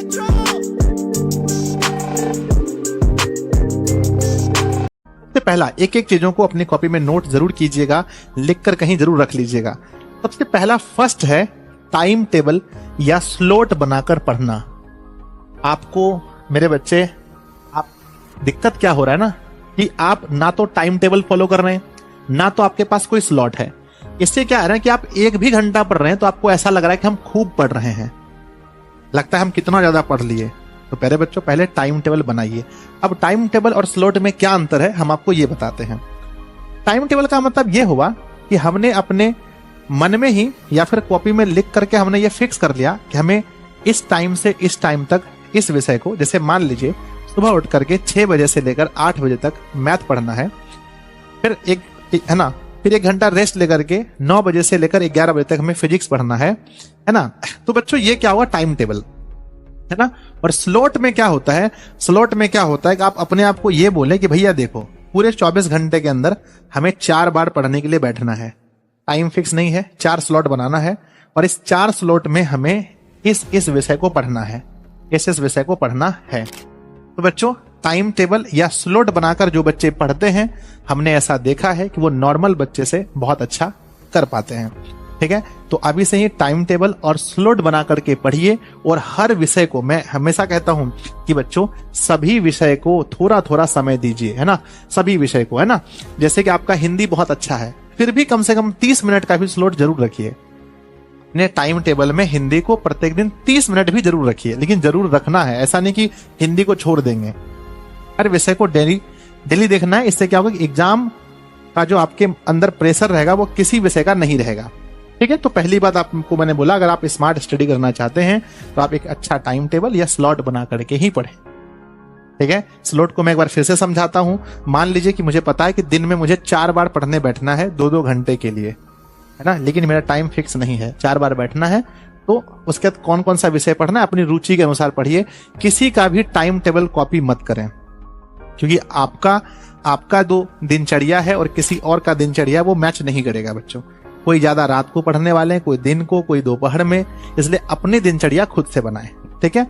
सबसे पहला एक एक चीजों को अपनी कॉपी में नोट जरूर कीजिएगा, लिखकर कहीं जरूर रख लीजिएगा। सबसे पहला फर्स्ट है टाइम टेबल या स्लॉट बनाकर पढ़ना। आपको मेरे बच्चे, आप दिक्कत क्या हो रहा है ना कि आप ना तो टाइम टेबल फॉलो कर रहे हैं, ना तो आपके पास कोई स्लॉट है। इससे क्या है ना कि आप एक भी घंटा पढ़ रहे हैं तो आपको ऐसा लग रहा है कि हम खूब पढ़ रहे हैं, लगता है हम कितना ज्यादा पढ़ लिए। तो पहले बच्चों पहले टाइम टेबल बनाइए। अब टाइम टेबल और स्लॉट में क्या अंतर है हम आपको ये बताते हैं। टाइम टेबल का मतलब ये हुआ कि हमने अपने मन में ही या फिर कॉपी में लिख करके हमने ये फिक्स कर लिया कि हमें इस टाइम से इस टाइम तक इस विषय को, जैसे मान लीजिए सुबह उठ करके 6 बजे से लेकर 8 बजे तक मैथ पढ़ना है, फिर है ना, फिर 1 घंटा रेस्ट लेकर के 9 बजे से लेकर 11 बजे तक हमें फिजिक्स पढ़ना है ना। तो बच्चों ये क्या हुआ, टाइम टेबल है ना। और स्लॉट में क्या होता है, स्लॉट में क्या होता है कि आप अपने आप को ये बोले कि भैया देखो पूरे 24 घंटे के अंदर हमें 4 बार पढ़ने के लिए बैठना है, टाइम फिक्स नहीं है, 4 स्लॉट बनाना है और इस 4 स्लॉट में हमें इस विषय को पढ़ना है, इस विषय को पढ़ना है। तो बच्चों टाइम टेबल या स्लॉट बनाकर जो बच्चे पढ़ते हैं, हमने ऐसा देखा है कि वो नॉर्मल बच्चे से बहुत अच्छा कर पाते हैं। ठीक है, तो अभी से ही टाइम टेबल और स्लॉट बना करके पढ़िए। और हर विषय को, मैं हमेशा कहता हूं कि बच्चों सभी विषय को थोड़ा थोड़ा समय दीजिए, है ना, सभी विषय को, है ना। जैसे कि आपका हिंदी बहुत अच्छा है, फिर भी कम से कम 30 मिनट का भी स्लॉट जरूर रखिए। अपने टाइम टेबल में हिंदी को प्रत्येक दिन 30 मिनट भी जरूर रखिए, लेकिन जरूर रखना है, ऐसा नहीं कि हिंदी को छोड़ देंगे। हर विषय को डेली देखना है। इससे क्या होगा कि एग्जाम का जो आपके अंदर प्रेशर रहेगा वो किसी विषय का नहीं रहेगा। ठीक है, तो पहली बात आपको मैंने बोला, अगर आप स्मार्ट स्टडी करना चाहते हैं तो आप एक अच्छा टाइम टेबल या स्लॉट बना करके ही पढ़ें। ठीक है, स्लॉट को मैं एक बार फिर से समझाता हूं। मान लीजिए कि मुझे पता है कि दिन में मुझे 4 बार पढ़ने बैठना है 2-2 घंटे के लिए, है ना, लेकिन मेरा टाइम फिक्स नहीं है, 4 बार बैठना है। तो उसके बाद कौन कौन सा विषय पढ़ना है अपनी रुचि के अनुसार पढ़िए। किसी का भी टाइम टेबल कॉपी मत करें, क्योंकि आपका जो दिनचर्या है और किसी और का दिनचर्या वो मैच नहीं करेगा बच्चों। कोई ज्यादा रात को पढ़ने वाले हैं, कोई दिन को, कोई दोपहर में, इसलिए अपनी दिनचर्या खुद से बनाएं। ठीक है।